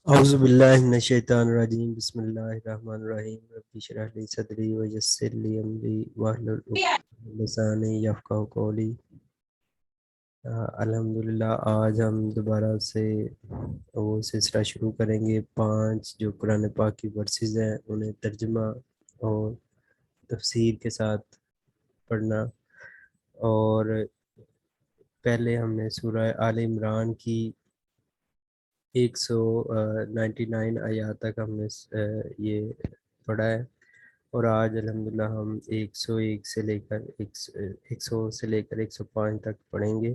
اعوذ باللہ من الشیطان الرجیم بسم اللہ الرحمن الرحیم رب اشرح لی صدری ویسر لی امری واحلل عقدۃ من لسانی یفقہوا قولی۔ الحمدللہ آج ہم دوبارہ سے وہ سلسلہ شروع کریں گے 5 جو قرآن پاک کی ورسز ہیں انہیں ترجمہ اور تفسیر کے ساتھ پڑھنا۔ اور پہلے ہم نے سورہ آل عمران کی 199 آیات تک ہم نے یہ پڑھا ہے، اور آج الحمدللہ ہم 101 سے لے کر 100 سے لے کر 105 تک پڑھیں گے۔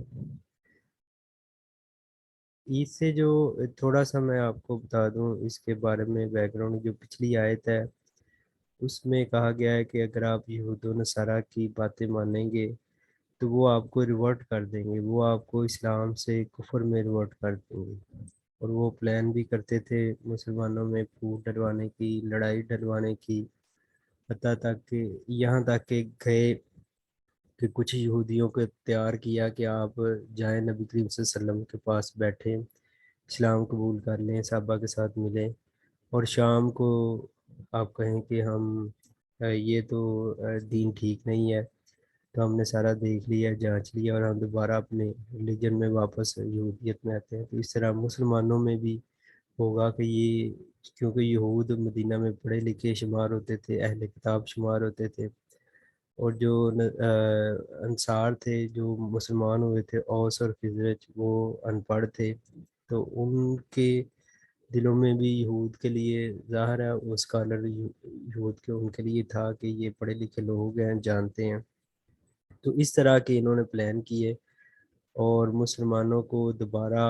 اس سے جو تھوڑا سا میں آپ کو بتا دوں اس کے بارے میں بیک گراؤنڈ، جو پچھلی آیت ہے اس میں کہا گیا ہے کہ اگر آپ یہود و نصارہ کی باتیں مانیں گے تو وہ آپ کو ریورٹ کر دیں گے، وہ آپ کو اسلام سے کفر میں ریورٹ کر دیں گے، اور وہ پلان بھی کرتے تھے مسلمانوں میں پھوٹ ڈلوانے کی، لڑائی ڈلوانے کی، حتیٰ تک کہ یہاں تک کہ گئے کہ کچھ یہودیوں کو تیار کیا کہ آپ جائیں نبی کریم صلی اللہ علیہ وسلم کے پاس بیٹھیں، اسلام قبول کر لیں، صحابہ کے ساتھ ملیں، اور شام کو آپ کہیں کہ ہم یہ تو دین ٹھیک نہیں ہے، تو ہم نے سارا دیکھ لیا، جانچ لیا، اور ہم دوبارہ اپنے ریلیجن میں واپس یہودیت میں آتے ہیں۔ تو اس طرح مسلمانوں میں بھی ہوگا کہ یہ، کیونکہ یہود مدینہ میں پڑھے لکھے شمار ہوتے تھے، اہل کتاب شمار ہوتے تھے، اور جو انصار تھے جو مسلمان ہوئے تھے، اوس اور خزرج، وہ ان پڑھ تھے، تو ان کے دلوں میں بھی یہود کے لیے ظاہر ہے، وہ اسکالر یہود کے ان کے لیے تھا کہ یہ پڑھے لکھے لوگ ہیں، جانتے ہیں، تو اس طرح کے انہوں نے پلان کیے، اور مسلمانوں کو دوبارہ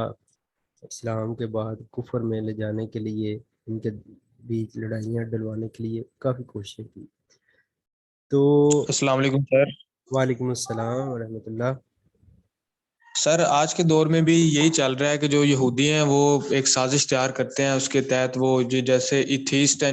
اسلام کے بعد کفر میں لے جانے کے لیے، ان کے بیچ لڑائیاں ڈلوانے کے لیے کافی کوششیں کی۔ تو السلام علیکم سر۔ وعلیکم السلام ورحمۃ اللہ۔ سر آج کے دور میں بھی یہی چل رہا ہے کہ جو یہودی ہیں وہ ایک سازش تیار کرتے ہیں، اس کے تحت وہ جیسے ایتھیسٹ ہیں،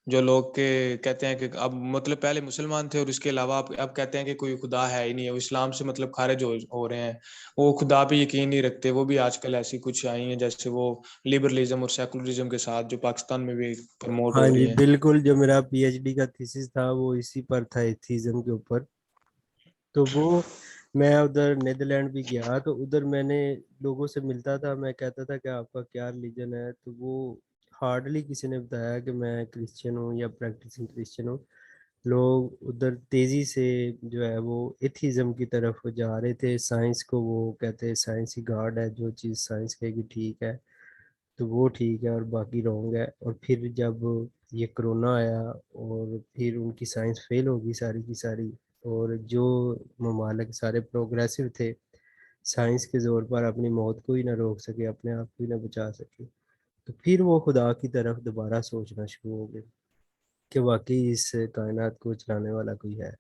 جو لوگ کے کہتے ہیں کہ اب مطلب پہلے مسلمان تھے اور اس کے علاوہ اب کہتے ہیں کہ کوئی خدا ہے ہی نہیں ہے، وہ اسلام سے مطلب خارج ہو رہے ہیں، وہ خدا پہ یقین نہیں رکھتے، وہ بھی آج کل ایسی کچھ آئی ہیں جیسے وہ لبرلزم اور سیکولرزم کے ساتھ جو پاکستان میں بھی پروموٹ ہاں ہو جی رہی ہیں۔ بالکل، جو میرا پی ایچ ڈی کا تھیسس تھا وہ اسی پر تھا، ایتھیزم کے اوپر۔ تو وہ میں ادھر نیدرلینڈ بھی گیا تو ادھر میں نے لوگوں سے ملتا تھا، میں کہتا تھا کہ آپ کا کیا ریلیجن ہے، تو وہ ہارڈلی کسی نے بتایا کہ میں کرسچن ہوں یا پریکٹسنگ کرسچن ہوں۔ لوگ ادھر تیزی سے جو ہے وہ ایتھیزم کی طرف جا رہے تھے، سائنس کو وہ کہتے ہیں سائنس ہی گاڈ ہے، جو چیز سائنس کہے گی ٹھیک ہے تو وہ ٹھیک ہے اور باقی رونگ ہے۔ اور پھر جب یہ کرونا آیا اور پھر ان کی سائنس فیل ہوگی ساری کی ساری، اور جو ممالک سارے پروگریسو تھے سائنس کے زور پر اپنی موت کو ہی نہ روک سکے، اپنے آپ کو ہی نہ بچا سکے، تو پھر وہ خدا کی طرف دوبارہ سوچنا شروع ہو گئے کہ واقعی اس کائنات کو چلانے والا کوئی ہے۔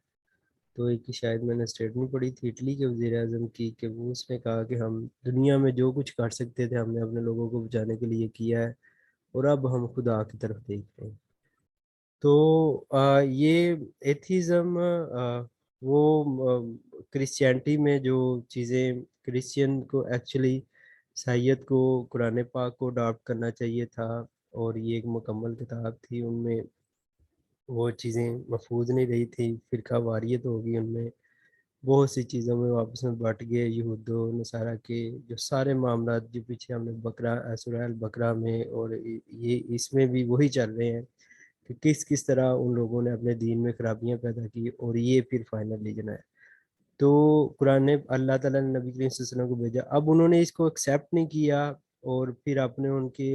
تو ایک شاید میں نے اسٹیٹمنٹ پڑھی تھی اٹلی کے وزیر اعظم کی، کہ وہ اس نے کہا کہ ہم دنیا میں جو کچھ کر سکتے تھے ہم نے اپنے لوگوں کو بچانے کے لیے کیا ہے، اور اب ہم خدا کی طرف دیکھ رہے ہیں۔ تو یہ ایتھیزم وہ کرسچینٹی میں جو چیزیں کرسچین کو ایکچولی عیسائیت کو قرآن پاک کو اڈاپٹ کرنا چاہیے تھا، اور یہ ایک مکمل کتاب تھی، ان میں وہ چیزیں محفوظ نہیں رہی تھی، فرقہ واریت ہو گئی، ان میں بہت سی چیزوں میں واپس میں بٹ گئے یہود و نصارہ کے جو سارے معاملات جو پیچھے ہم نے سورہ البقرہ میں اور یہ اس میں بھی وہی چل رہے ہیں کہ کس طرح ان لوگوں نے اپنے دین میں خرابیاں پیدا کی، اور یہ پھر فائنل لیجن ہے۔ تو قرآن نے اللہ تعالیٰ نے نبی کریم صلی اللہ علیہ وسلم کو بھیجا، اب انہوں نے اس کو ایکسیپٹ نہیں کیا، اور پھر اپنے ان کے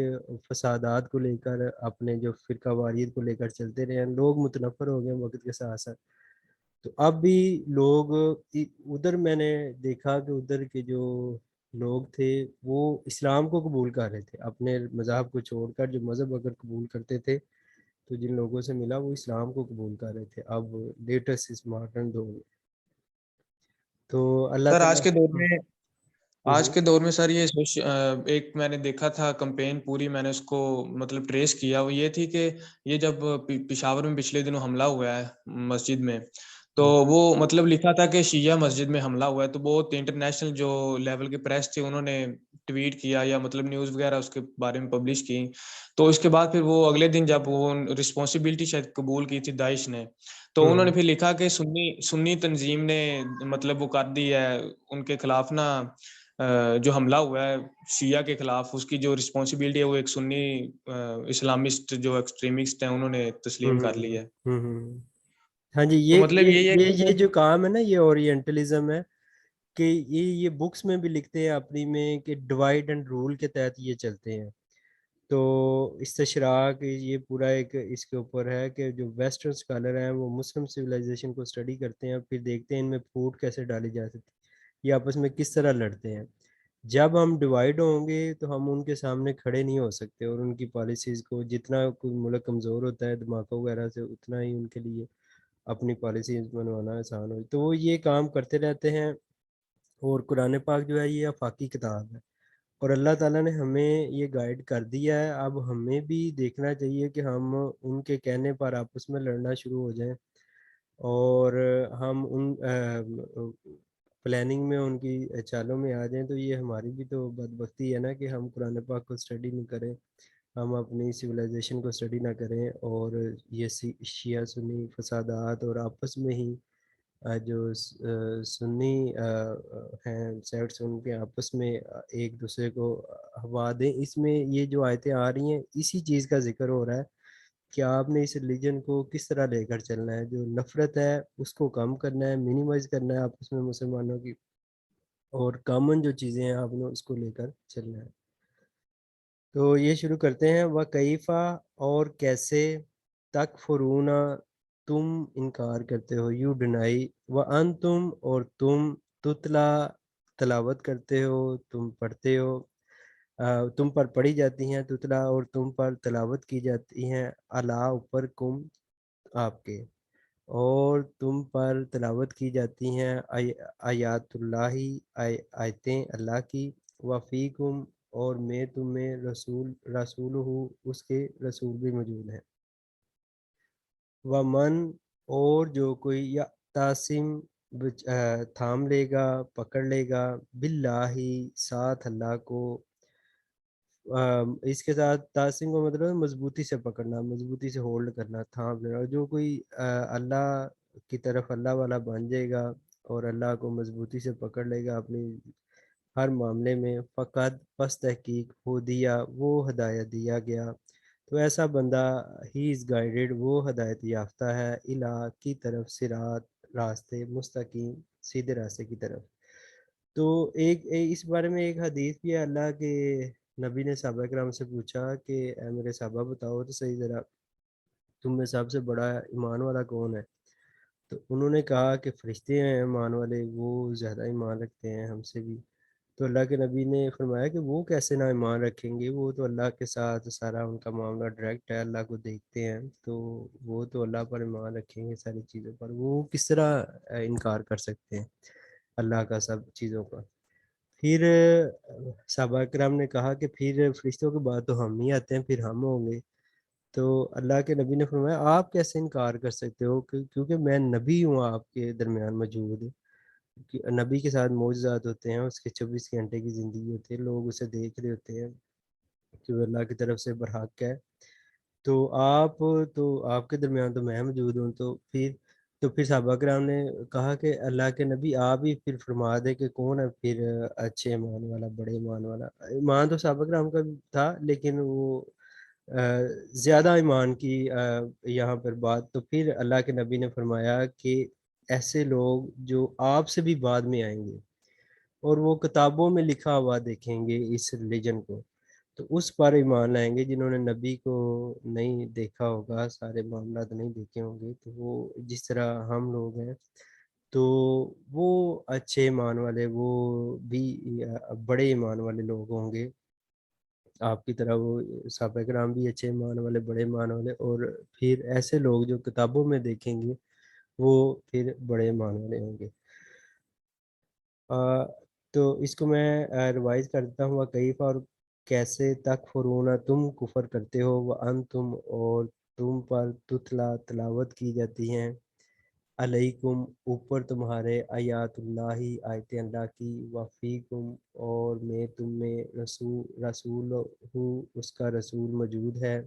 فسادات کو لے کر، اپنے جو فرقہ واریت کو لے کر چلتے رہے ہیں، لوگ متنفر ہو گئے وقت کے ساتھ ساتھ۔ تو اب بھی لوگ ادھر میں نے دیکھا کہ ادھر کے جو لوگ تھے وہ اسلام کو قبول کر رہے تھے، اپنے مذہب کو چھوڑ کر، جو مذہب اگر قبول کرتے تھے تو جن لوگوں سے ملا وہ اسلام کو قبول کر رہے تھے اب لیٹسٹ اس ماڈرن دور میں۔ تو اللہ سر تعالیٰ آج کے دور میں سر یہ ایک میں نے دیکھا تھا کمپین پوری، میں نے اس کو مطلب ٹریس کیا، وہ یہ تھی کہ یہ جب پشاور میں پچھلے دنوں حملہ ہوا ہے مسجد میں، تو وہ مطلب لکھا تھا کہ شیعہ مسجد میں حملہ ہوا ہے، تو بہت انٹرنیشنل جو لیول کے پریس تھے انہوں نے ٹویٹ کیا یا مطلب نیوز وغیرہ اس کے بارے میں پبلش کی. تو اس کے بعد پھر وہ اگلے دن جب وہ رسپانسبلٹی شاید قبول کی تھی داعش نے، تو انہوں نے پھر لکھا کہ سنی تنظیم نے مطلب وہ کر دی ہے ان کے خلاف نا، جو حملہ ہوا ہے شیعہ کے خلاف اس کی جو رسپانسبلٹی ہے وہ ایک سنی اسلامسٹ جو ایکسٹریمسٹ ہیں انہوں نے تسلیم کر لی ہے. ہاں جی، تو یہ مطلب یہی ہے یہ جو کام ہے نا، یہ اورینٹلزم ہے کہ یہ بکس میں بھی لکھتے ہیں اپنی میں کہ ڈیوائڈ اینڈ رول کے تحت یہ چلتے ہیں. تو استشراق یہ پورا ایک اس کے اوپر ہے کہ جو ویسٹرن اسکالر ہیں وہ مسلم سویلائزیشن کو اسٹڈی کرتے ہیں، پھر دیکھتے ہیں ان میں پھوٹ کیسے ڈالی جا سکتی ہے، یہ آپس میں کس طرح لڑتے ہیں. جب ہم ڈیوائڈ ہوں گے تو ہم ان کے سامنے کھڑے نہیں ہو سکتے، اور ان کی پالیسیز کو جتنا کوئی ملک کمزور ہوتا ہے دھماکوں وغیرہ سے اتنا ہی ان کے لیے اپنی پالیسیز بنوانا آسان ہو. تو وہ یہ کام کرتے رہتے ہیں. اور قرآن پاک جو ہے یہ آفاقی کتاب ہے، اور اللہ تعالیٰ نے ہمیں یہ گائیڈ کر دیا ہے. اب ہمیں بھی دیکھنا چاہیے کہ ہم ان کے کہنے پر آپس میں لڑنا شروع ہو جائیں، اور ہم ان پلاننگ میں ان کی چالوں میں آ جائیں. تو یہ ہماری بھی تو بدبختی ہے نا کہ ہم قرآن پاک کو اسٹڈی نہیں کریں، ہم اپنی سویلائزیشن کو اسٹڈی نہ کریں، اور یہ شیعہ سنی فسادات اور آپس میں ہی جو سنی ہیں سیکٹس ان کے آپس میں ایک دوسرے کو ہوا دیں. اس میں یہ جو آیتیں آ رہی ہیں اسی چیز کا ذکر ہو رہا ہے کہ آپ نے اس ریلیجن کو کس طرح لے کر چلنا ہے. جو نفرت ہے اس کو کم کرنا ہے، منیمائز کرنا ہے آپس میں مسلمانوں کی، اور کامن جو چیزیں ہیں آپ نے اس کو لے کر چلنا ہے. تو یہ شروع کرتے ہیں. وَكَيْفَ اور کیسے، تکفرون تم انکار کرتے ہو، یو ڈینائی، وَأَنْتُمْ اور تم تتلا تلاوت کرتے ہو، تم پڑھتے ہو، تم پر پڑھی جاتی ہیں، تتلا اور تم پر تلاوت کی جاتی ہیں، علی اوپر کم آپ کے، اور تم پر تلاوت کی جاتی ہیں آیات اللہ آیتیں اللہ کی، وفیکم اور میں تمہیں رسول ہوں اس کے رسول بھی موجود ہیں. ومن اور جو کوئی یا تاسم تھام لے گا، پکڑ لے گا، باللہ ساتھ اللہ کو، اس کے ساتھ تاسم کو مطلب مضبوطی سے پکڑنا، مضبوطی سے ہولڈ کرنا، تھام لینا. اور جو کوئی اللہ کی طرف اللہ والا بن جائے گا اور اللہ کو مضبوطی سے پکڑ لے گا اپنی ہر معاملے میں، فقط پس تحقیق ہو دیا وہ ہدایت دیا گیا. تو ایسا بندہ ہی از گائیڈڈ، وہ ہدایت یافتہ ہے، الہ کی طرف، صراط راستے، مستقیم سیدھے راستے کی طرف. تو اس بارے میں ایک حدیث بھی ہے. اللہ کے نبی نے صحابہ کرام سے پوچھا کہ اے میرے صحابہ بتاؤ تو صحیح ذرا، تم میں سب سے بڑا ایمان والا کون ہے؟ تو انہوں نے کہا کہ فرشتے ہیں ایمان والے، وہ زیادہ ایمان رکھتے ہیں ہم سے بھی. تو اللہ کے نبی نے فرمایا کہ وہ کیسے نہ ایمان رکھیں گے، وہ تو اللہ کے ساتھ سارا ان کا معاملہ ڈائریکٹ ہے، اللہ کو دیکھتے ہیں، تو وہ تو اللہ پر ایمان رکھیں گے ساری چیزوں پر. وہ کس طرح انکار کر سکتے ہیں اللہ کا سب چیزوں کا؟ پھر صحابہ کرام نے کہا کہ پھر فرشتوں کے بعد تو ہم ہی آتے ہیں، پھر ہم ہوں گے. تو اللہ کے نبی نے فرمایا آپ کیسے انکار کر سکتے ہو، کیونکہ میں نبی ہوں آپ کے درمیان موجود. نبی کے ساتھ معجزات ہوتے ہیں، اس کے 24 گھنٹے کی زندگی ہوتی ہے، لوگ اسے دیکھ رہے ہوتے ہیں کہ وہ اللہ کی طرف سے برحق ہے. تو آپ کے درمیان تو میں موجود ہوں. تو پھر صحابہ کرام نے کہا کہ اللہ کے نبی آپ ہی پھر فرما دے کہ کون ہے پھر اچھے ایمان والا، بڑے ایمان والا. ایمان تو صحابہ کرام کا بھی تھا، لیکن وہ زیادہ ایمان کی یہاں پر بات. تو پھر اللہ کے نبی نے فرمایا کہ ایسے لوگ جو آپ سے بھی بعد میں آئیں گے اور وہ کتابوں میں لکھا ہوا دیکھیں گے اس ریلیجن کو، تو اس پر ایمان لائیں گے. جنہوں نے نبی کو نہیں دیکھا ہوگا، سارے معاملات نہیں دیکھے ہوں گے، تو وہ جس طرح ہم لوگ ہیں، تو وہ اچھے ایمان والے، وہ بھی بڑے ایمان والے لوگ ہوں گے آپ کی طرح. وہ صحابہ کرام بھی اچھے ایمان والے، بڑے ایمان والے، اور پھر ایسے لوگ جو کتابوں میں دیکھیں گے وہ پھر بڑے ایمان والے ہوں گے. تو اس کو میں ریوائز کرتا ہوں. کیف اور کیسے، تکفرون تم کفر کرتے ہو، وانتم اور تم پر تتلا تلاوت کی جاتی ہیں، علیکم اوپر تمہارے آیات اللہ آیتیں اللہ کی، وفیکم اور میں تم میں رسول ہوں اس کا رسول موجود ہے،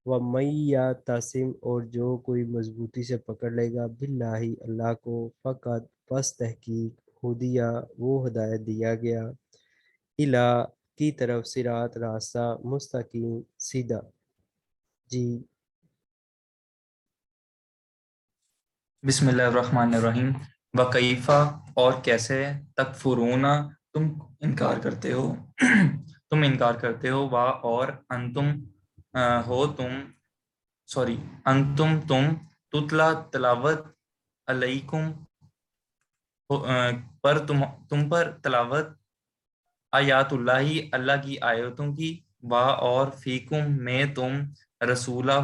وَمَن یَعْتَصِم اور جو کوئی مضبوطی سے پکڑ لے گا باللہ اللہ کو، فقط پس تحقیق ہدیہ وہ ہدایت دیا گیا، الا کی طرف صراط راستہ مستقیم سیدھا۔ جی بسم اللہ الرحمن الرحیم۔ وکیفہ اور کیسے، تکفرون تم انکار کرتے ہو تم انکار کرتے ہو، وا اور انتم ہو تم تتلا تلاوت علیکم پر تم پر تلاوت آیات اللہ اللہ کی آیتوں کی، وا اور فیکم میں تم رسولہ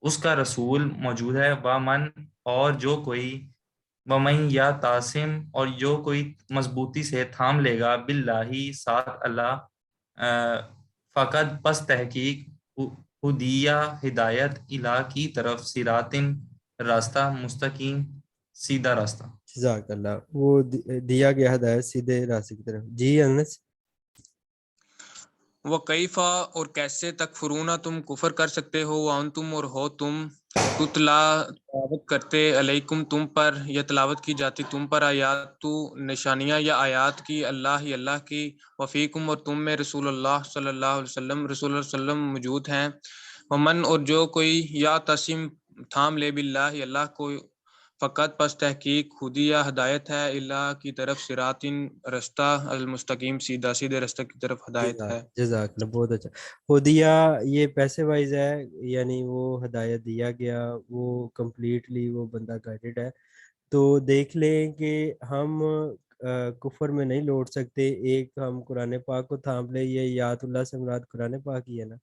اس کا رسول موجود ہے، ومن اور جو کوئی، ومن یا تاسم اور جو کوئی مضبوطی سے تھام لے گا باللہ ساتھ اللہ، فقط پس تحقیق ہدیہ ہدایت الہ کی طرف، صراطن راستہ مستقیم سیدھا راستہ۔ جزاک اللہ، وہ دیا گیا ہدایت سیدھے راستے کی طرف۔ جی انس۔ وکیفا اور کیسے، تکفرون تم کفر کر سکتے ہو، وانتم اور ہو تم تتلا تلاوت کرتے علیکم تم پر، یا تلاوت کی جاتی تم پر، آیات نشانیاں یا آیات کی، اللہ کی، وفیکم اور تم میں رسول اللہ صلی اللہ علیہ وسلم رسول اللہ صلی اللہ علیہ وسلم موجود ہیں، ومن اور جو کوئی یا تسم تھام لے باللہ اللہ کو، فقط پس تحقیق ہدیہ ہدایت ہے، اللہ کی طرف، صراطن رستہ، المستقیم سیدھا سیدھے رستہ کی طرف ہدایت ہے۔ جزاک اللہ، بہت اچھا۔ ہدیہ یہ پیسے وائز ہے، یعنی وہ ہدایت دیا گیا، وہ کمپلیٹلی وہ بندہ گائیڈڈ ہے۔ تو دیکھ لیں کہ ہم کفر میں نہیں لوٹ سکتے۔ ایک ہم قرآن پاک کو تھام لیں، یہ یات اللہ سے مراد قرآن پاک ہی ہے نا،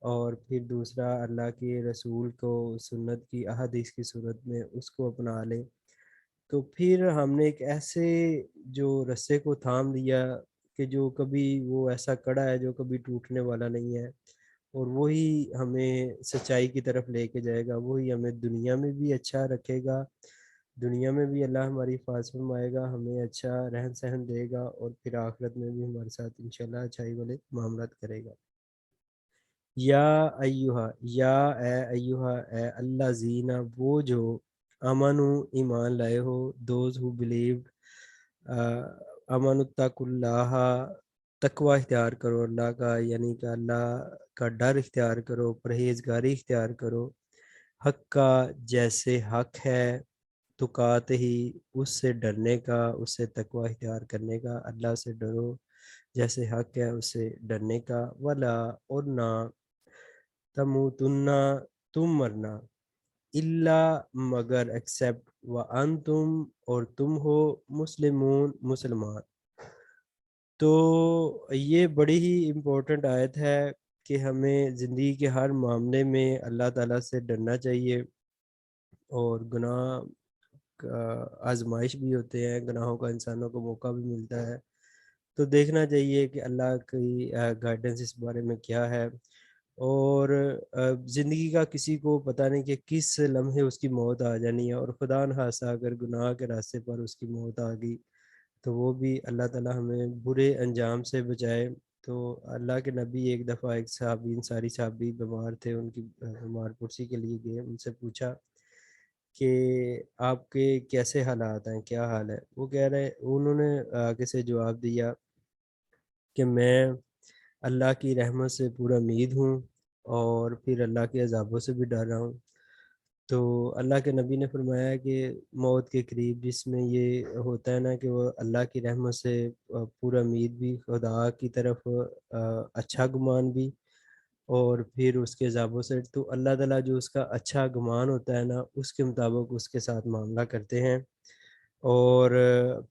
اور پھر دوسرا اللہ کے رسول کو سنت کی احادیث کی صورت میں اس کو اپنا لیں، تو پھر ہم نے ایک ایسے جو رسے کو تھام لیا کہ جو کبھی وہ ایسا کڑا ہے جو کبھی ٹوٹنے والا نہیں ہے، اور وہی ہمیں سچائی کی طرف لے کے جائے گا، وہی ہمیں دنیا میں بھی اچھا رکھے گا، دنیا میں بھی اللہ ہماری حفاظت فرمائے گا، ہمیں اچھا رہن سہن دے گا، اور پھر آخرت میں بھی ہمارے ساتھ انشاءاللہ اچھائی والے معاملات کرے گا۔ یا ایوہا، یا اے ایوہا، اے اللہ زینہ وہ جو امنو ایمان لائے ہو، دوز ہو بلیوڈ، امن اتق اللہ تقوی اختیار کرو اللہ کا، یعنی کہ اللہ کا ڈر اختیار کرو، پرہیزگاری اختیار کرو، حق کا جیسے حق ہے، تقات ہی اس سے ڈرنے کا، اس سے تقوی اختیار کرنے کا، اللہ سے ڈرو جیسے حق ہے اس سے ڈرنے کا، ولا اور نہ، تموتن تم مرنا، الا مگر ایکسیپٹ، وانتم اور تم ہو مسلمون مسلمان۔ تو یہ بڑی ہی امپورٹنٹ آیت ہے کہ ہمیں زندگی کے ہر معاملے میں اللہ تعالیٰ سے ڈرنا چاہیے، اور گناہ آزمائش بھی ہوتے ہیں، گناہوں کا انسانوں کو موقع بھی ملتا ہے، تو دیکھنا چاہیے کہ اللہ کی گائیڈنس اس بارے میں کیا ہے، اور زندگی کا کسی کو پتہ نہیں کہ کس لمحے اس کی موت آ جانی ہے، اور خدا نخواستہ اگر گناہ کے راستے پر اس کی موت آ گئی تو وہ بھی اللہ تعالیٰ ہمیں برے انجام سے بچائے۔ تو اللہ کے نبی ایک دفعہ ایک صحابی، انصاری صحابی بیمار تھے، ان کی بیمار پرسی کے لیے گئے، ان سے پوچھا کہ آپ کے کیسے حالات ہیں، کیا حال ہے؟ وہ کہہ رہے، انہوں نے آگے سے جواب دیا کہ میں اللہ کی رحمت سے پورا امید ہوں، اور پھر اللہ کے عذابوں سے بھی ڈر رہا ہوں۔ تو اللہ کے نبی نے فرمایا کہ موت کے قریب جس میں یہ ہوتا ہے نا کہ وہ اللہ کی رحمت سے پورا امید بھی، خدا کی طرف اچھا گمان بھی، اور پھر اس کے عذابوں سے، تو اللہ تعالیٰ جو اس کا اچھا گمان ہوتا ہے نا اس کے مطابق اس کے ساتھ معاملہ کرتے ہیں، اور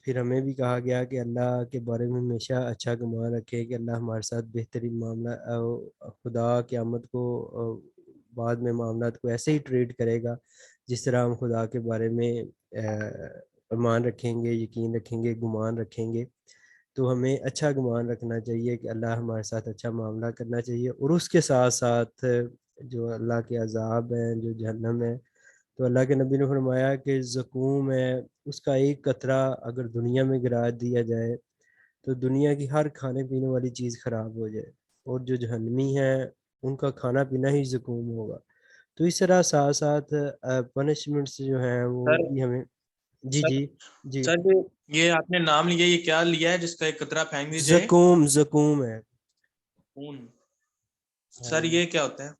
پھر ہمیں بھی کہا گیا کہ اللہ کے بارے میں ہمیشہ اچھا گمان رکھے کہ اللہ ہمارے ساتھ بہترین معاملہ، خدا قیامت کو بعد میں معاملات کو ایسے ہی ٹریٹ کرے گا جس طرح ہم خدا کے بارے میں ایمان رکھیں گے، یقین رکھیں گے، گمان رکھیں گے۔ تو ہمیں اچھا گمان رکھنا چاہیے کہ اللہ ہمارے ساتھ اچھا معاملہ کرنا چاہیے، اور اس کے ساتھ ساتھ جو اللہ کے عذاب ہیں، جو جہنم ہے، تو اللہ کے نبی نے فرمایا کہ زقوم ہے، اس کا ایک قطرہ اگر دنیا میں گرا دیا جائے تو دنیا کی ہر کھانے پینے والی چیز خراب ہو جائے، اور جو جہنمی ہیں ان کا کھانا پینا ہی زقوم ہوگا۔ تو اس طرح ساتھ ساتھ پنشمنٹس جو ہیں وہ سر بھی ہمیں جی سر جی جی سر یہ آپ نے نام لیا، یہ کیا لیا ہے جس کا ایک قطرہ پھینک دی جائے؟ زقوم ہے۔ خون۔ ہاں سر جی، یہ کیا ہوتا ہے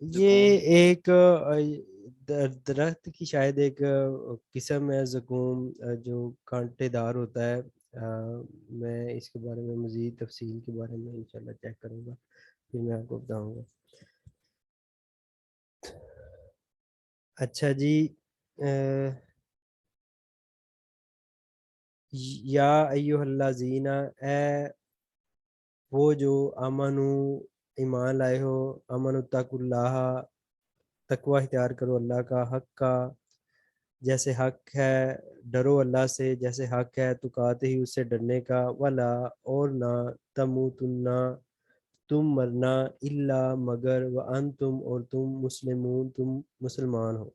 یہ زکون؟ ایک درخت کی شاید ایک قسم ہے زقوم، جو کانٹے دار ہوتا ہے۔ میں اس کے بارے میں مزید تفصیل کے بارے میں انشاءاللہ چیک کروں گا، پھر میں آپ کو بتاؤں گا۔ اچھا جی، یا ایھا الذین، اے وہ جو امنو ایمان لائے ہو، امن اتقوا اللہ، تقوی اختیار کرو اللہ کا، حق کا جیسے حق ہے، ڈرو اللہ سے جیسے حق ہے، تقاتے ہی اس سے ڈرنے کا، ولا اور نہ، تموتن تم مرنا، الا مگر، وانتم اور تم مسلمون تم مسلمان ہو۔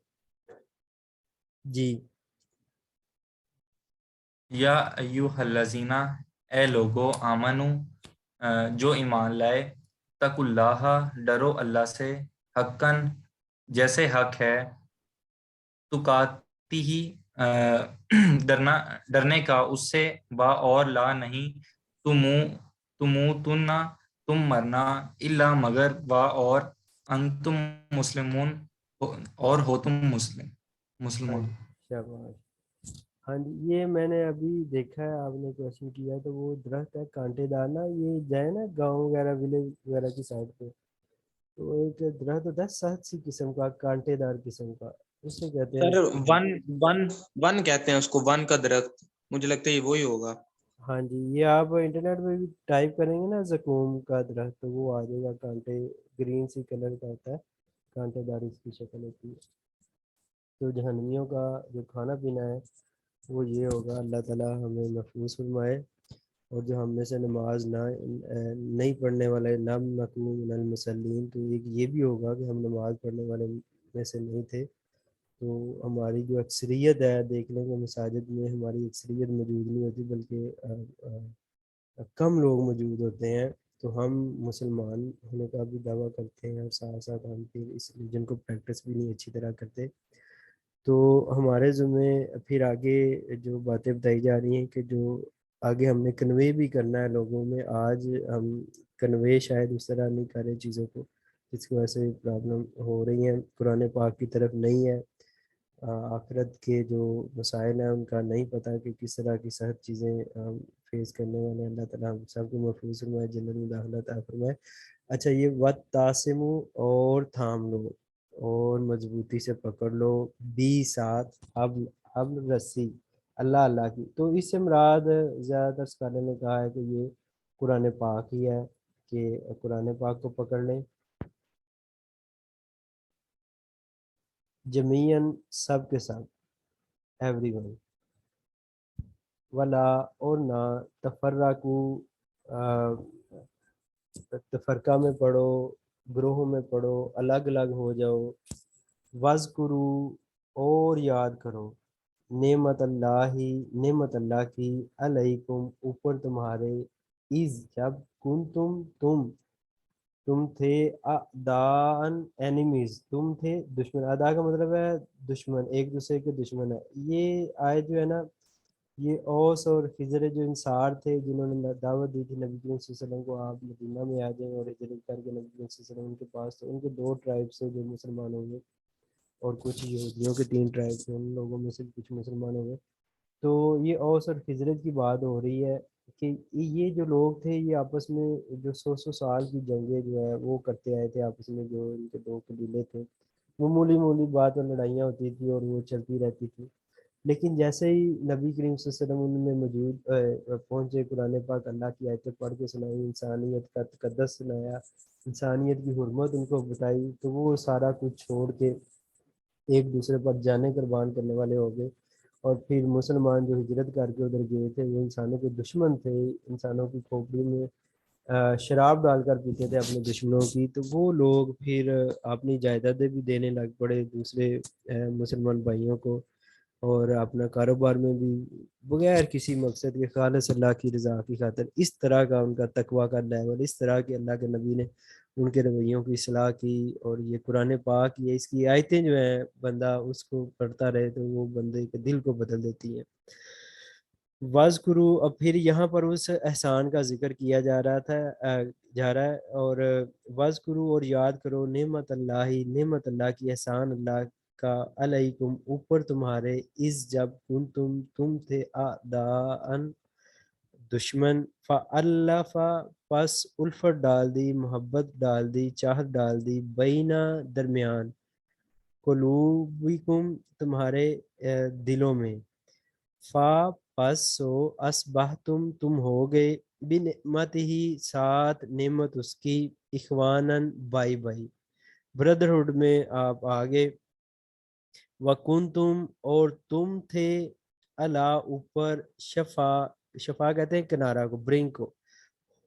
جی یا ایوہ الذین، اے لوگو، آمنو، جو ایمان لائے، تقوا اللہ، ڈرو اللہ سے، حقاً جیسے حق ہے، تقاتی ہی، ڈرنے کا اس سے، با اور لا نہیں، تموتن تم مرنا، الا مگر، وا اور، انتم مسلمون اور ہو تم ہاں مسلمان۔ جی، شاباش۔ ہاں جی، یہ میں نے ابھی دیکھا ہے، آپ نے کوشچن کیا تو وہ درخت ہے کانٹے دار نا، یہ جائے نا گاؤں وغیرہ ولیج وغیرہ کی سائڈ پہ، تو ایک درخت ہوتا ہے سخت سی قسم کا، کانٹے دار قسم کا، اسے کہتے ہیں سر زقوم۔ ون ون ون کہتے ہیں اس کو، ون کا درخت، مجھے لگتا ہے یہ وہی ہوگا۔ ہاں جی، یہ آپ انٹرنیٹ پہ بھی ٹائپ کریں گے نا زقوم کا درخت تو وہ آ جائے گا، کانٹے گرین سی کلر کا ہوتا ہے، کانٹے دار اس کی شکل ہوتی ہے۔ تو جہنمیوں کا جو کھانا پینا ہے وہ یہ ہوگا، اللہ تعالیٰ ہمیں محفوظ فرمائے، اور جو ہم میں سے نماز نہیں پڑھنے والے، نم نکون من المصلین، تو ایک یہ بھی ہوگا کہ ہم نماز پڑھنے والے میں سے نہیں تھے، تو ہماری جو اکثریت ہے، دیکھ لیں کہ مساجد میں ہماری اکثریت موجود نہیں ہوتی بلکہ کم لوگ موجود ہوتے ہیں، تو ہم مسلمان ہونے کا بھی دعویٰ کرتے ہیں، اور ساتھ ساتھ ہم پھر اس ریلیجن کو پریکٹس بھی نہیں اچھی طرح کرتے، تو ہمارے ذمے پھر آگے جو باتیں بتائی جا رہی ہیں کہ جو آگے ہم نے کنوے بھی کرنا ہے لوگوں میں، آج ہم کنوے شاید اس طرح نہیں کر رہے چیزوں کو، جس کی وجہ سے پرابلم ہو رہی ہیں، قرآن پاک کی طرف نہیں ہے، آخرت کے جو مسائل ہیں ان کا نہیں پتہ کہ کس طرح کی سخت چیزیں ہم فیس کرنے والے ہیں۔ اللہ تعالیٰ ہم سب کو محفوظ فرمائے، جنت میں داخلہ عطا فرمائے۔ اچھا، یہ وَتَّاسِمُ، اور تھام لو، اور مضبوطی سے پکڑ لو، بھی ساتھ، حبل رسی، اللہ اللہ کی، تو اس سے مراد زیادہ تر اسکالر نے کہا ہے کہ یہ قرآن پاک ہی ہے، کہ قرآن پاک کو پکڑ لیں جمیعاً، سب کے ساتھ، ایوری ون، ولا اور نہ، تفرقو، تفرقہ میں پڑھو، گروہوں میں پڑھو، الگ الگ ہو جاؤ، وذکرو، اور یاد کرو، نعمت اللہ کی، علیکم، اوپر تمہارے، از جب، تم تھے، اعداءً اینیمیز، تم تھے دشمن، اعداء کا مطلب ہے دشمن، ایک دوسرے کے دشمن ہے۔ یہ آیت جو ہے نا، یہ اوس اور خضر جو انصار تھے جنہوں نے دعوت دی تھی نبی کریم صلی اللہ علیہ وسلم کو، آپ مدینہ میں آ جائیں اور ہجرت کر کے نبی کریم صلی اللہ علیہ وسلم ان کے پاس، تو ان کے 2 ٹرائب سے جو مسلمان ہوں گے، اور کچھ یہودیوں کے 3 ٹرائب سے، ان لوگوں میں سے کچھ مسلمان ہوں گے، تو یہ اوس اور خزرج کی بات ہو رہی ہے کہ یہ جو لوگ تھے یہ آپس میں جو 100 سال کی جنگیں جو ہے وہ کرتے آئے تھے آپس میں، جو ان کے 2 قبیلے تھے، وہ مولی بات اور لڑائیاں ہوتی تھی اور وہ چلتی رہتی تھی، لیکن جیسے ہی نبی کریم صلی اللہ علیہ وسلم ان میں موجود پہنچے، قرآن پاک اللہ کی آیتیں پڑھ کے سنائی، انسانیت کا تقدس سنایا، انسانیت کی حرمت ان کو بتائی، تو وہ سارا کچھ چھوڑ کے ایک دوسرے پر جانیں قربان کرنے والے ہو گئے، اور پھر مسلمان جو ہجرت کر کے ادھر گئے تھے وہ انسانوں کے دشمن تھے، انسانوں کی کھوپڑی میں شراب ڈال کر پیتے تھے اپنے دشمنوں کی، تو وہ لوگ پھر اپنی جائیدادیں بھی دینے لگ پڑے دوسرے مسلمان بھائیوں کو، اور اپنا کاروبار میں بھی بغیر کسی مقصد کے خالص اللہ کی رضا کی خاطر، اس طرح کا ان کا تقویٰ کا لیول، اس طرح کے اللہ کے نبی نے ان کے رویوں کی اصلاح کی. اور یہ قرآن پاک، یہ اس کی آیتیں جو ہیں بندہ اس کو پڑھتا رہے تو وہ بندے کے دل کو بدل دیتی ہیں. وَاذْکُرُوا، اب پھر یہاں پر اس احسان کا ذکر کیا جا رہا ہے، اور وَاذْکُرُوا، اور یاد کرو، نعمت اللہ کی، احسان اللہ کا، علیکم، اوپر تمہارے، جب تم تھے اعداءً، دشمن، فَأَلَّفَ، پس الفت ڈال دی، محبت ڈال دی، چاہت ڈال دی، بینہ، درمیان، قلوبکم، تمہارے دلوں میں، پس سو، اصبحتم، تم ہو گئے، بنعمتہ، ساتھ نعمت اس کی، اخواناً، بائی بائی، بردرہڈ میں آپ آگے. وکنتم، اور تم تھے، الا، اوپر، شفا کہتے ہیں کنارہ کو، برنک کو،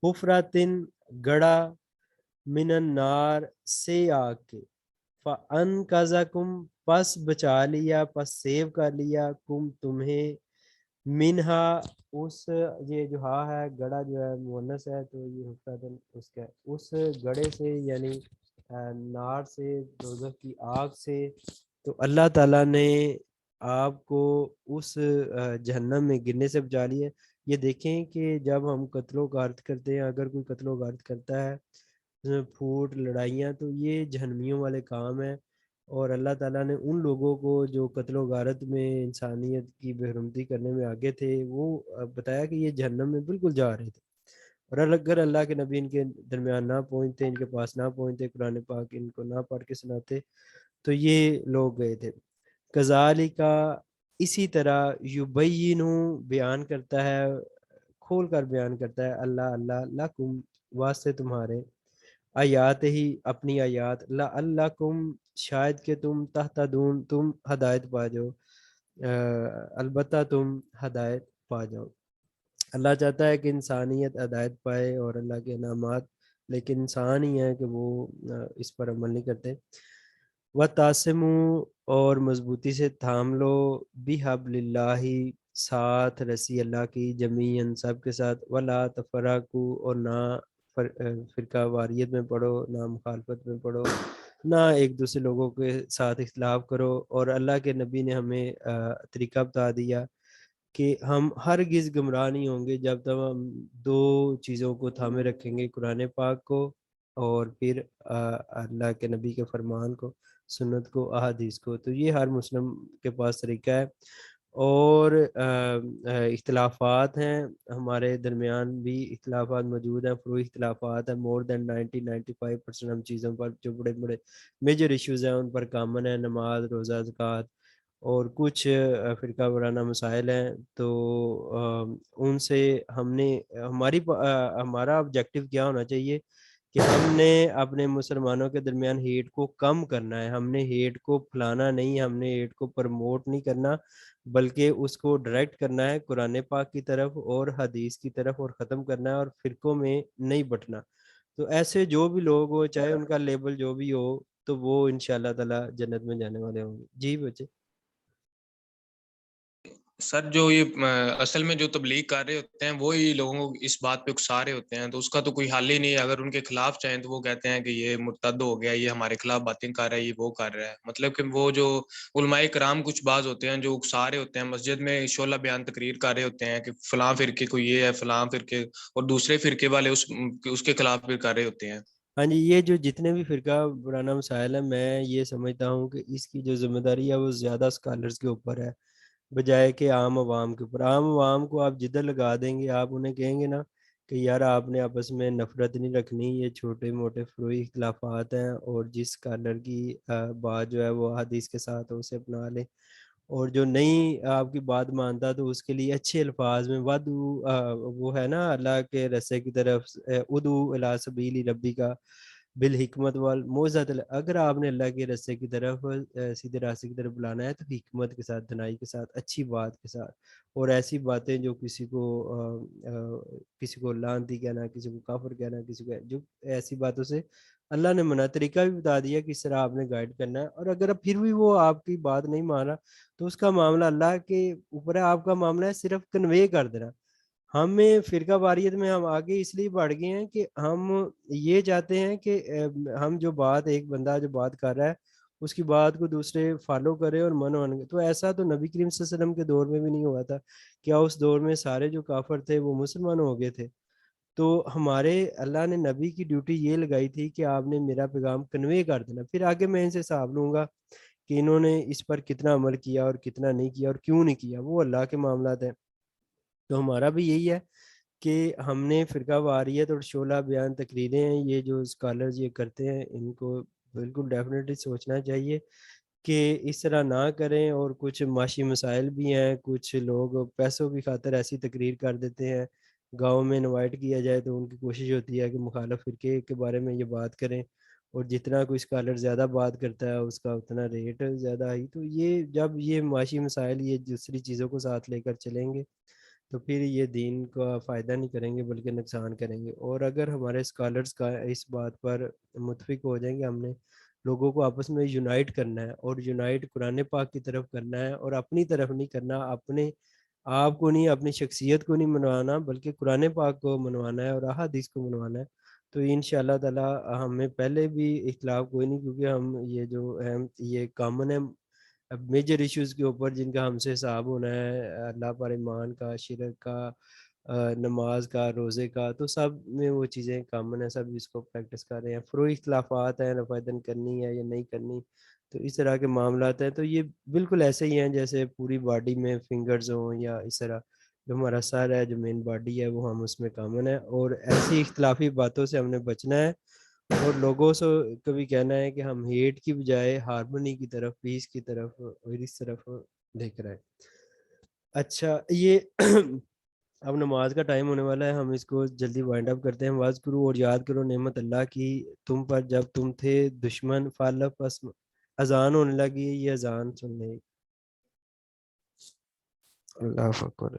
حفراتن، گڑا، من النار، سے آگ کے، فانقذکم، پس بچا لیا، پس سیو کر لیا، کم، تمہیں، منہا، اس، یہ جو ہا ہے گڑا جو ہے مونس ہے تو یہ حفراتن اس کا ہے، اس گڑے سے، یعنی نار سے، دوزخ کی آگ سے. تو اللہ تعالیٰ نے آپ کو اس جہنم میں گرنے سے بچا لیا. یہ دیکھیں کہ جب ہم قتل و غارت کرتے ہیں، اگر کوئی قتل و غارت کرتا ہے، پھوٹ، لڑائیاں، تو یہ جہنمیوں والے کام ہیں. اور اللہ تعالیٰ نے ان لوگوں کو جو قتل و غارت میں، انسانیت کی بے حرمتی کرنے میں آگے تھے، وہ بتایا کہ یہ جہنم میں بالکل جا رہے تھے. اور اگر اللہ کے نبی ان کے درمیان نہ پہنچتے، ان کے پاس نہ پہنچتے، قرآن پاک ان کو نہ پڑھ کے سناتے، تو یہ لوگ گئے تھے. کذالک، اسی طرح، یبین، بیان کرتا ہے، کھول کر بیان کرتا ہے اللہ لکم، واسطے تمہارے، آیات ہی، اپنی آیات، لعلکم، شاید کہ تم تہتدون، تم ہدایت پا جاؤ، البتہ تم ہدایت پا جاؤ. اللہ چاہتا ہے کہ انسانیت ہدایت پائے اور اللہ کے انعامات، لیکن انسان ہی ہے کہ وہ اس پر عمل نہیں کرتے. وَتَعْصِمُوا، اور مضبوطی سے تھام لو، بِحَبْلِ اللَّہِ، ساتھ رسی اللہ کی، جمیعاً، سب کے ساتھ، وَلَا تَفَرَّقُوا، اور نہ فرقہ واریت میں پڑھو، نہ مخالفت میں پڑھو، نہ ایک دوسرے لوگوں کے ساتھ اختلاف کرو. اور اللہ کے نبی نے ہمیں طریقہ بتا دیا کہ ہم ہرگز گمراہ نہیں ہوں گے جب تک ہم دو چیزوں کو تھامے رکھیں گے، قرآن پاک کو، اور پھر اللہ کے نبی کے فرمان کو، سنت کو، احادیث کو. تو یہ ہر مسلم کے پاس طریقہ ہے. اور اختلافات ہیں، ہمارے درمیان بھی اختلافات موجود ہیں، فروعی اختلافات ہیں، مور دین 95% ہم چیزوں پر جو بڑے بڑے میجر ایشوز ہیں ان پر کامن ہے، نماز، روزہ، زکوٰۃ، اور کچھ فرقہ وارانہ مسائل ہیں. تو ان سے ہم نے ہمارا آبجیکٹو کیا ہونا چاہیے کہ ہم نے اپنے مسلمانوں کے درمیان ہیٹ کو کم کرنا ہے. ہم نے ہیٹ کو پھیلانا نہیں، ہم نے ہیٹ کو پروموٹ نہیں کرنا، بلکہ اس کو ڈائریکٹ کرنا ہے قرآن پاک کی طرف اور حدیث کی طرف، اور ختم کرنا ہے، اور فرقوں میں نہیں بٹنا. تو ایسے جو بھی لوگ ہو، چاہے ان کا لیبل جو بھی ہو، تو وہ انشاءاللہ تعالی جنت میں جانے والے ہوں گے. جی بچے. سر جو یہ اصل میں جو تبلیغ کر رہے ہوتے ہیں وہی لوگوں کو اس بات پہ اکسا رہے ہوتے ہیں، تو اس کا تو کوئی حل ہی نہیں ہے. اگر ان کے خلاف چاہیں تو وہ کہتے ہیں کہ یہ مرتد ہو گیا، یہ ہمارے خلاف باتیں کر رہا ہے، یہ وہ کر رہا ہے. مطلب کہ وہ جو علماء کرام کچھ بعض ہوتے ہیں جو اکسا رہے ہوتے ہیں، مسجد میں شعلہ بیان تقریر کر رہے ہوتے ہیں کہ فلاں فرقے کو یہ ہے، فلاں فرقے، اور دوسرے فرقے والے اس کے خلاف بھی کر رہے ہوتے ہیں. ہاں جی، یہ جو جتنے بھی فرقہ وارانہ مسائل ہیں، میں یہ سمجھتا ہوں کہ اس کی جو ذمہ داری ہے وہ زیادہ اسکالرس کے اوپر ہے، بجائے کہ عام عوام کے اوپر. عام عوام کو آپ جدھر لگا دیں گے، آپ انہیں کہیں گے نا کہ یار آپ نے آپس میں نفرت نہیں رکھنی، یہ چھوٹے موٹے فروعی اختلافات ہیں، اور جس اسکالر کی بات جو ہے وہ حدیث کے ساتھ اسے اپنا لیں، اور جو نہیں آپ کی بات مانتا تو اس کے لیے اچھے الفاظ میں وہ ہے نا اللہ کے رسے کی طرف، ادعو الی سبیل ربی کا، بالحکمت والموعظۃ اگر آپ نے اللہ کے راستے کی طرف سیدھے راستے کی طرف بلانا ہے تو حکمت کے ساتھ، دنائی کے ساتھ، اچھی بات کے ساتھ، اور ایسی باتیں جو کسی کو لعنتی کہنا، کسی کو کافر کہنا، کسی کو جو ایسی باتوں سے اللہ نے منع، طریقہ بھی بتا دیا کہ اس طرح آپ نے گائیڈ کرنا ہے. اور اگر اب پھر بھی وہ آپ کی بات نہیں مان رہا تو اس کا معاملہ اللہ کے اوپر ہے، آپ کا معاملہ ہے صرف کنوے کر دینا. ہمیں فرقہ واریت میں ہم آگے اس لیے بڑھ گئے ہیں کہ ہم یہ چاہتے ہیں کہ ہم جو بات، ایک بندہ جو بات کر رہا ہے اس کی بات کو دوسرے فالو کرے اور من. تو ایسا تو نبی کریم صلی اللہ علیہ وسلم کے دور میں بھی نہیں ہوا تھا. کیا اس دور میں سارے جو کافر تھے وہ مسلمان ہو گئے تھے؟ تو ہمارے اللہ نے نبی کی ڈیوٹی یہ لگائی تھی کہ آپ نے میرا پیغام کنوے کر دینا، پھر آگے میں ان سے حساب لوں گا کہ انہوں نے اس پر کتنا عمل کیا اور کتنا نہیں کیا اور کیوں نہیں کیا، وہ اللہ کے معاملات ہیں. تو ہمارا بھی یہی ہے کہ ہم نے فرقہ واریت اور شعلہ بیان تقریریں ہیں، یہ جو اسکالرز یہ کرتے ہیں ان کو بالکل ڈیفینیٹلی سوچنا چاہیے کہ اس طرح نہ کریں. اور کچھ معاشی مسائل بھی ہیں، کچھ لوگ پیسوں کی خاطر ایسی تقریر کر دیتے ہیں، گاؤں میں انوائٹ کیا جائے تو ان کی کوشش ہوتی ہے کہ مخالف فرقے کے بارے میں یہ بات کریں، اور جتنا کوئی اسکالر زیادہ بات کرتا ہے اس کا اتنا ریٹ زیادہ ہی. تو یہ جب یہ معاشی مسائل یہ دوسری چیزوں کو ساتھ لے کر چلیں گے تو پھر یہ دین کا فائدہ نہیں کریں گے بلکہ نقصان کریں گے. اور اگر ہمارے اسکالرس کا اس بات پر متفق ہو جائیں گے ہم نے لوگوں کو آپس میں یونائٹ کرنا ہے، اور یونائٹ قرآن پاک کی طرف کرنا ہے، اور اپنی طرف نہیں کرنا، اپنے آپ کو نہیں، اپنی شخصیت کو نہیں منوانا بلکہ قرآن پاک کو منوانا ہے اور احادیث کو منوانا ہے. تو ان شاء اللہ تعالیٰ ہمیں پہلے بھی اختلاف کوئی نہیں، کیونکہ ہم یہ جو ہے یہ کامن ہے اب میجر ایشوز کے اوپر جن کا ہم سے حساب ہونا ہے، اللہ پر ایمان کا، شرک کا، نماز کا، روزے کا، تو سب میں وہ چیزیں کامن ہیں، سب اس کو پریکٹس کر رہے ہیں. فروئی اختلافات ہیں، رفع کرنی ہے یا نہیں کرنی، تو اس طرح کے معاملات ہیں. تو یہ بالکل ایسے ہی ہیں جیسے پوری باڈی میں فنگرز ہوں، یا اس طرح جو ہمارا سر ہے، جو مین باڈی ہے، وہ ہم اس میں کامن ہے. اور ایسی اختلافی باتوں سے ہم نے بچنا ہے، اور لوگوں سے کبھی کہنا ہے کہ ہم ہیٹ کی بجائے ہارمونی کی طرف، پیس کی طرف اور اس طرف دیکھ رہے ہیں. اچھا، یہ اب نماز کا ٹائم ہونے والا ہے، ہم اس کو جلدی وائنڈ اپ کرتے ہیں. واز کرو اور یاد کرو نعمت اللہ کی تم پر جب تم تھے دشمن فالف پس اذان ہونے لگی. یہ اذان سننے اللہ اکبر.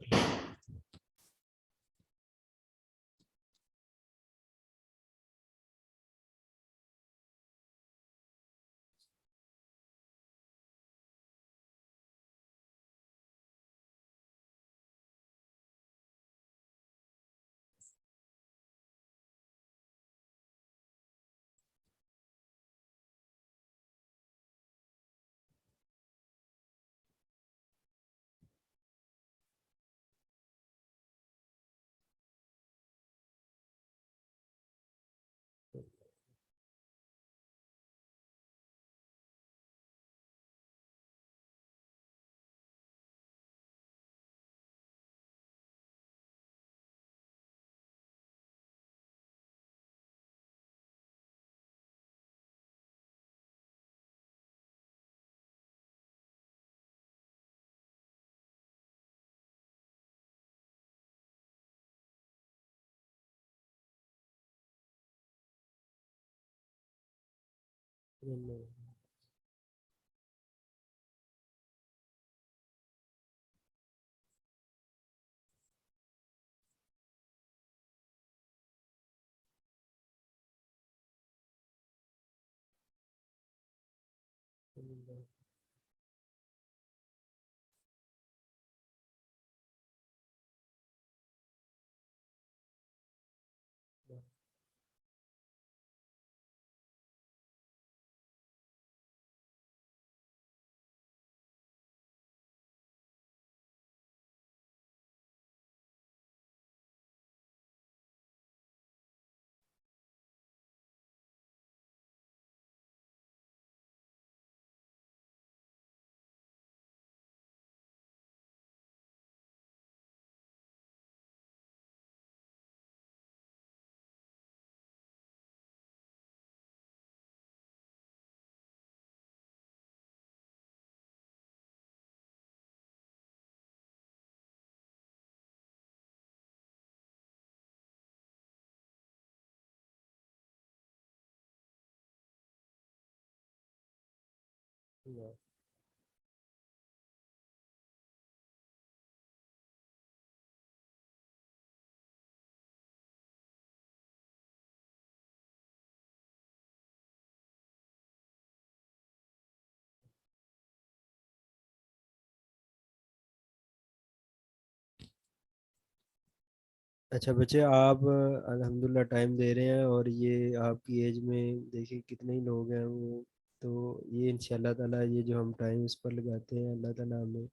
اچھا بچے، آپ الحمدللہ ٹائم دے رہے ہیں، اور یہ آپ کی ایج میں دیکھیں کتنے ہی لوگ ہیں وہ، تو یہ انشاءاللہ تعالیٰ یہ جو ہم ٹائم اس پر لگاتے ہیں، اللہ تعالیٰ ہمیں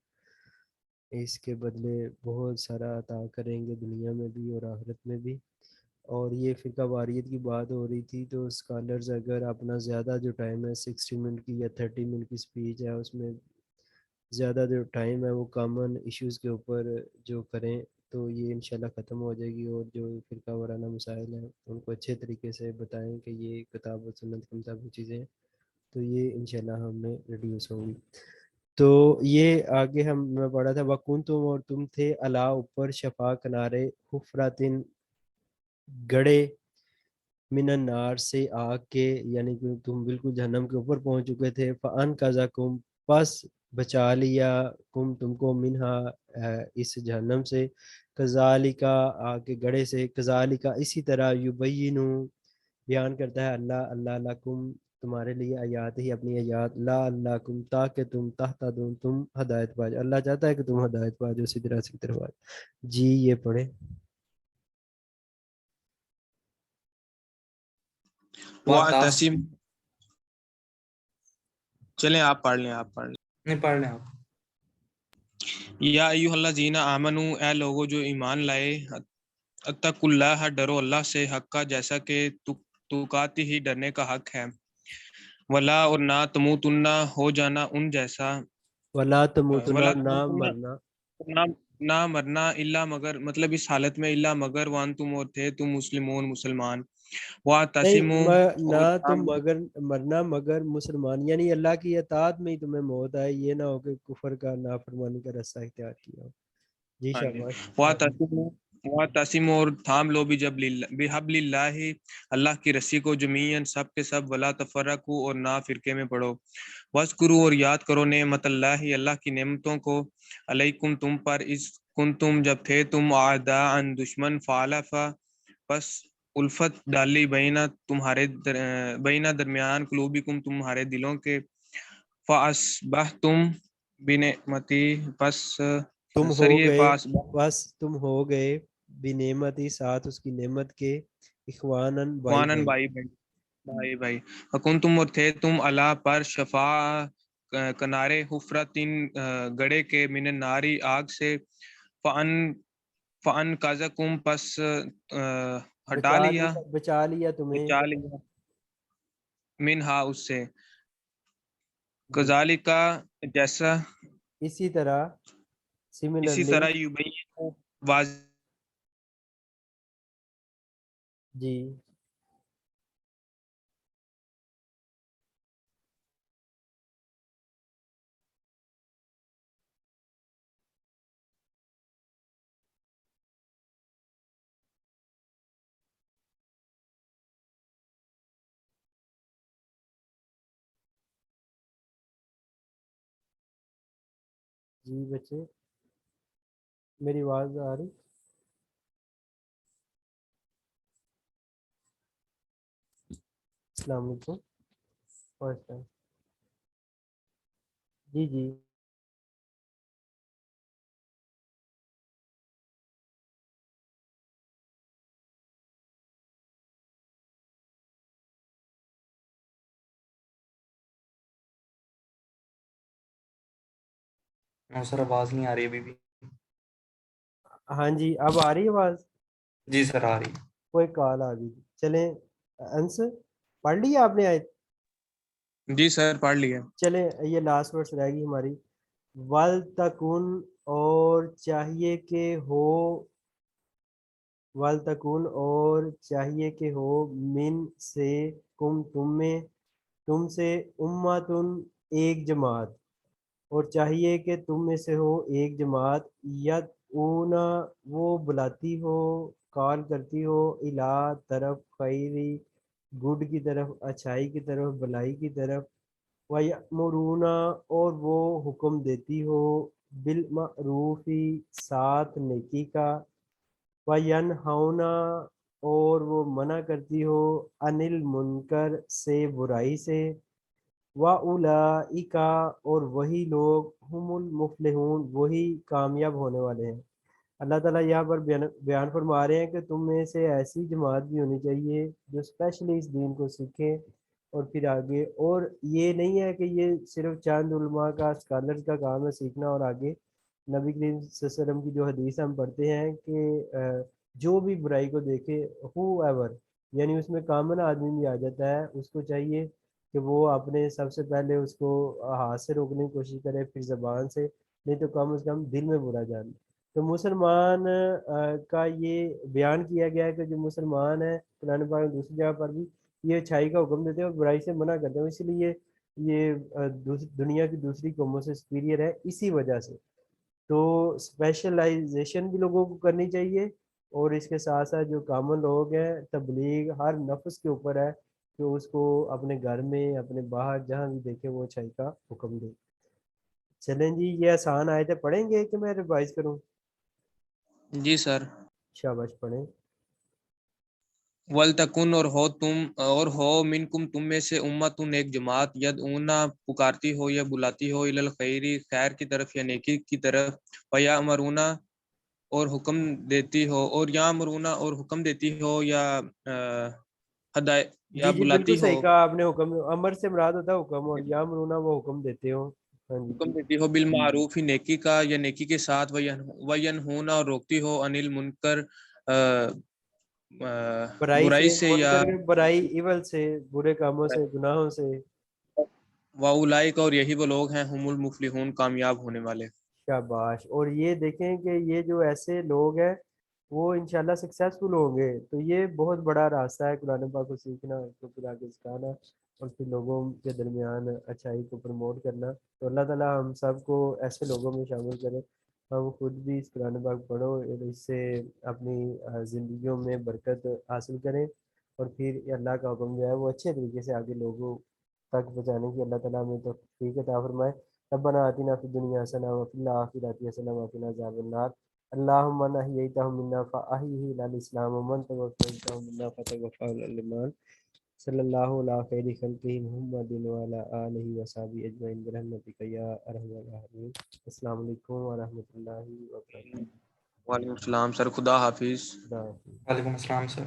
اس کے بدلے بہت سارا عطا کریں گے، دنیا میں بھی اور آخرت میں بھی۔ اور یہ فرقہ واریت کی بات ہو رہی تھی، تو اسکالرز اگر اپنا زیادہ جو ٹائم ہے 60 منٹ کی یا 30 منٹ کی سپیچ ہے، اس میں زیادہ جو ٹائم ہے وہ کامن ایشوز کے اوپر جو کریں، تو یہ انشاءاللہ ختم ہو جائے گی، اور جو فرقہ وارانہ مسائل ہیں ان کو اچھے طریقے سے بتائیں کہ یہ کتاب و سنت کے مطابق چیزیں ہیں، تو یہ انشاءاللہ ہم میں ریڈیوس ہوگی۔ تو یہ آگے میں پڑھا تھا، وَكُنْتُمْ تم اور تم تھے علا اوپر شفا کنارے حفراتن گڑے من النار سے آگ کے، یعنی کہ تم بالکل جہنم کے اوپر پہنچ چکے تھے، فَأَنْقَذَكُمْ پس بچا لیا تم کو منہا اس جہنم سے، کذالکا آگ کے گڑھے سے، کذالکا اسی طرح یبینُ بیان کرتا ہے اللہ لکم تمہارے لیے آیات ہی اپنی آیات، لعلکم تاکہ تم تہتدون تم ہدایت پا جاؤ، اللہ چاہتا ہے کہ تم ہدایت پا جاؤ، سیدھی راست کی طرف آ جاؤ۔ جی یہ پڑھے۔ وَاعْتَصِمْ چلیں آپ پڑھ لیں نہیں پڑھ لیں آپ۔ یا ایھا الذین آمنوا اے لوگو جو ایمان لائے، اتقوا اللہ ڈرو اللہ سے، حق کا جیسا کہ تقاتی ہی ڈرنے کا حق ہے، ولا اور نہ تموتن ہو جانا ان جیسا، ولا تموتن ولا اور نہ مرنا، نہ نہ مرنا الا مگر مطلب اس حالت میں الا مگر وانتم اور تھے تم مسلمون مسلمان، نہیں واعتصموا نہ اور تم مگر مرنا مگر مسلمان، یعنی اللہ کی اطاعت میں ہی تمہیں موت آئے، یہ نہ ہو کہ کفر کا نافرمانی کا راستہ اختیار کیا ہو۔ جی ہاں جی، شاباش۔ واعتصموا اور تھام لو بحبل اللہ اللہ کی رسی کو، جمیعاً سب کے سب، ولا تفرقوا اور نہ فرقے میں پڑو، واذکروا اور یاد کرو نعمت اللہ اللہ کی نعمتوں کو، علیکم تم پر، اس کنتم جب تھے تم اعداء دشمن، فالف پس الفت ڈالی بینہ تمہارے بینہ درمیان، قلوبکم تمہارے دلوں کے، فاصبحتم بنعمتی پس تم ہو سریے گئے، پاس بس تم ہو گئے بنعمتی ساتھ اس کی نعمت کے، اخوانن بھائی خوانن بھائی۔ بھائی حکن تم اور تھے تم اللہ پر شفا کنارے حفرتن گڑے کے، من الناری آگ سے، فان کازکم پس ہٹا لیا تمہیں، بچا لیا، منہا اس سے، جی کذالکا جیسا، اسی طرح اسی سملرلی، طرح یبین واضح جی جی بچے میری آواز آ رہی؟ السلام علیکم۔ جی جی نو سر آواز نہیں آ رہی ابھی بھی۔ ہاں جی اب آ رہی ہے آواز؟ جی سر آ رہی۔ کوئی کال آ گئی، چلیں انس پڑھ لی آپ نے آیت؟ جی سر پڑھ لیا۔ چلیں یہ لاسٹ ورڈس رہ گئی ہماری، ولتکن اور چاہیے کہ ہو، ولتکن اور چاہیے کہ ہو، من سے کم تم سے امتن ایک جماعت، اور چاہیے کہ تم میں سے ہو ایک جماعت، یدعونا وہ بلاتی ہو، کال کرتی ہو، الی طرف خیری گڈ کی طرف، اچھائی کی طرف، بلائی کی طرف، وَيَأْمُرُونَ اور وہ حکم دیتی ہو بالمعروفی ساتھ نیکی کا، وَيَنْہَوْنَ اور وہ منع کرتی ہو عَنِ الْمُنکر سے برائی سے، وَأُولَئِکَ اور وہی لوگ ہم المفلحون وہی کامیاب ہونے والے ہیں۔ اللہ تعالیٰ یہاں پر بیان فرما رہے ہیں کہ تم میں سے ایسی جماعت بھی ہونی چاہیے جو اسپیشلی اس دین کو سیکھیں اور پھر آگے، اور یہ نہیں ہے کہ یہ صرف چند علماء کا اسکالرز کا کام ہے سیکھنا اور آگے۔ نبی کریم صلی اللہ علیہ وسلم کی جو حدیث ہم پڑھتے ہیں کہ جو بھی برائی کو دیکھے ہو ایور، یعنی اس میں کامن آدمی بھی آ جاتا ہے، اس کو چاہیے کہ وہ اپنے سب سے پہلے اس کو ہاتھ سے روکنے کی کوشش کرے، پھر زبان سے، نہیں تو کم از کم دل میں برا جان۔ تو مسلمان کا یہ بیان کیا گیا ہے کہ جو مسلمان ہیں قرآن پاک دوسری جگہ پر بھی یہ اچھائی کا حکم دیتے ہیں اور برائی سے منع کرتے ہیں، اسی لیے یہ دنیا کی دوسری قوموں سے سپیریئر ہے اسی وجہ سے۔ تو اسپیشلائزیشن بھی لوگوں کو کرنی چاہیے، اور اس کے ساتھ ساتھ جو کامن لوگ ہیں تبلیغ ہر نفس کے اوپر ہے کہ اس کو اپنے گھر میں اپنے باہر جہاں بھی دیکھے وہ اچھائی کا حکم دے۔ چلیں جی، یہ آسان آیتیں پڑھیں گے کہ میں ریوائز کروں؟ جی سر۔ شاباش پڑھیں۔ ولتکن اور ہو منکم تم میں سے امتن ایک جماعت یدعونا پکارتی ہو یا بلاتی ہو الی الخیر خیر کی طرف یا نیکی کی طرف، ویامرونا اور حکم دیتی ہو، اور یامرونا اور حکم دیتی ہو یا ہدایت یا جی بالکل بلاتی ہو، صحیح کہا آپ نے، حکم امر سے مراد ہوتا ہے حکم، اور یا مرونا وہ حکم دیتے ہو۔ ہاں جی حکم دیتی ہو بالمعروف ہی نیکی کا یا نیکی کے ساتھ، وینہونا اور روکتی ہو عن المنکر برائی سے یا منکر برائی ایول سے، برے کاموں سے، گناہوں سے۔ واولائک اور یہی وہ لوگ ہیں ہم المفلحون کامیاب ہونے والے۔ شاباش، اور یہ دیکھیں کہ یہ جو ایسے لوگ ہیں وہ انشاءاللہ سکسیسفل ہوں گے، تو یہ بہت بڑا راستہ ہے قرآن پاک کو سیکھنا، تو پھر آگے سکھانا اور پھر لوگوں کے درمیان اچھائی کو پروموٹ کرنا۔ تو اللہ تعالیٰ ہم سب کو ایسے لوگوں میں شامل کرے، ہم خود بھی اس قرآن پاک پڑھو اور اس سے اپنی زندگیوں میں برکت حاصل کریں، اور پھر اللہ کا حکم جو ہے وہ اچھے طریقے سے آگے لوگوں تک پہنچانے کی اللہ تعالیٰ ہمیں توفیق عطا فرمائے۔ ربنا آتنا فی الدنیا حسنہ وفی الآخرۃ حسنہ وقنا عذاب النار۔ اللہم من احییتہ منا فاحیہ علی الاسلام ومن توفیتہ منا فتوفہ علی الایمان۔ صلی اللہ علی خیر خلقہ محمد وعلی آلہ وصحبہ اجمعین برحمتک یا ارحم الراحمین۔ السلام علیکم ورحمۃ اللہ وبرکاتہ۔ وعلیکم السلام سر، خدا حافظ۔ خدا حافظ۔ وعلیکم السلام سر۔